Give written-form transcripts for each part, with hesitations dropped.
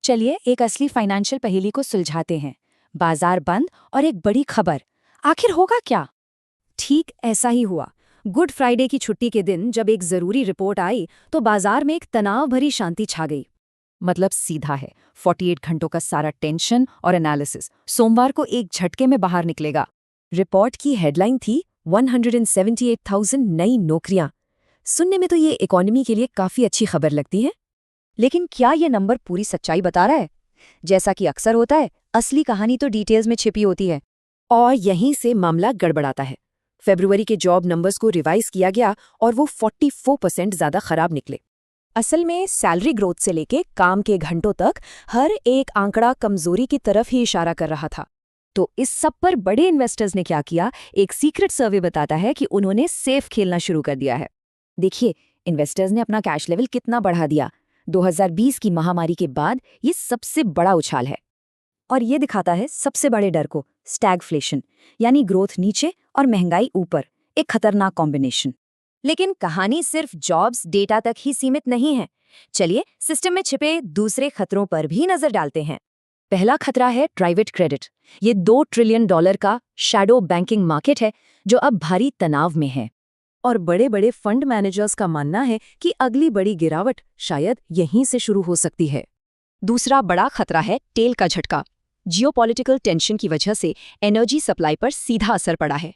चलिए एक असली फाइनेंशियल पहेली को सुलझाते हैं। बाजार बंद और एक बड़ी खबर, आखिर होगा क्या? ठीक ऐसा ही हुआ। गुड फ्राइडे की छुट्टी के दिन जब एक जरूरी रिपोर्ट आई तो बाजार में एक तनाव भरी शांति छा गई। मतलब सीधा है, 48 घंटों का सारा टेंशन और एनालिसिस सोमवार को एक झटके में बाहर निकलेगा। रिपोर्ट की हेडलाइन थी 178,000 नई नौकरियां। सुनने में तो ये इकोनॉमी के लिए काफी अच्छी खबर लगती है, लेकिन क्या ये नंबर पूरी सच्चाई बता रहा है? जैसा कि अक्सर होता है, असली कहानी तो डिटेल्स में छिपी होती है और यहीं से मामला गड़बड़ाता है। फरवरी के जॉब नंबर्स को रिवाइज किया गया और वो 44% ज्यादा खराब निकले। असल में सैलरी ग्रोथ से लेके काम के घंटों तक हर एक आंकड़ा कमजोरी की तरफ ही इशारा कर रहा था। तो इस सब पर बड़े इन्वेस्टर्स ने क्या किया? एक सीक्रेट सर्वे बताता है कि उन्होंने सेफ खेलना शुरू कर दिया है। देखिए, इन्वेस्टर्स ने अपना कैश लेवल कितना बढ़ा दिया। 2020 की महामारी के बाद ये सबसे बड़ा उछाल है और ये दिखाता है सबसे बड़े डर को, स्टैगफ्लेशन, यानी ग्रोथ नीचे और महंगाई ऊपर, एक खतरनाक कॉम्बिनेशन। लेकिन कहानी सिर्फ जॉब्स डेटा तक ही सीमित नहीं है। चलिए सिस्टम में छिपे दूसरे खतरों पर भी नजर डालते हैं। पहला खतरा है प्राइवेट क्रेडिट। ये $2 ट्रिलियन का शैडो बैंकिंग मार्केट है जो अब भारी तनाव में है और बड़े बड़े फंड मैनेजर्स का मानना है कि अगली बड़ी गिरावट शायद यहीं से शुरू हो सकती है। दूसरा बड़ा खतरा है टेल का झटका। जियोपॉलिटिकल टेंशन की वजह से एनर्जी सप्लाई पर सीधा असर पड़ा है।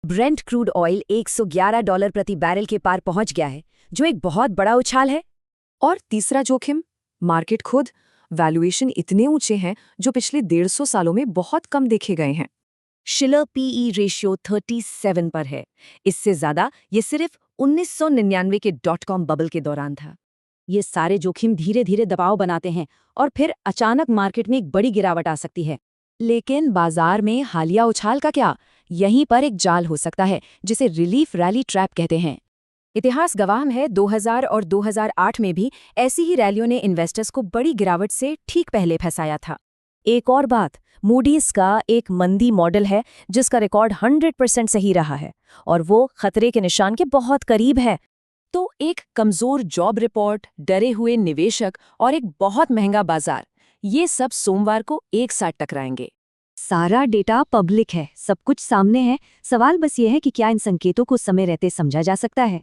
ब्रेंट क्रूड ऑयल $111 प्रति बैरल के पार पहुंच गया है, जो एक बहुत बड़ा उछाल है। और तीसरा जोखिम, मार्केट खुद। वैल्यूएशन इतने ऊंचे हैं जो पिछले 150 सालों में बहुत कम देखे गए हैं। शिलर पीई रेशियो 37 पर है। इससे ज्यादा ये सिर्फ 1999 के .com बबल के दौरान था। ये सारे जोखिम धीरे धीरे दबाव बनाते हैं और फिर अचानक मार्केट में एक बड़ी गिरावट आ सकती है। लेकिन बाजार में हालिया उछाल का क्या? यहीं पर एक जाल हो सकता है जिसे रिलीफ रैली ट्रैप कहते हैं। इतिहास गवाह है, 2000 और 2008 में भी ऐसी ही रैलियों ने इन्वेस्टर्स को बड़ी गिरावट से ठीक पहले फंसाया था। एक और बात, मूडीज का एक मंदी मॉडल है जिसका रिकॉर्ड 100% सही रहा है और वो खतरे के निशान के बहुत करीब है। तो एक कमजोर जॉब रिपोर्ट, डरे हुए निवेशक और एक बहुत महंगा बाजार, ये सब सोमवार को एक साथ टकराएंगे। सारा डेटा पब्लिक है, सब कुछ सामने है। सवाल बस ये है कि क्या इन संकेतों को समय रहते समझा जा सकता है।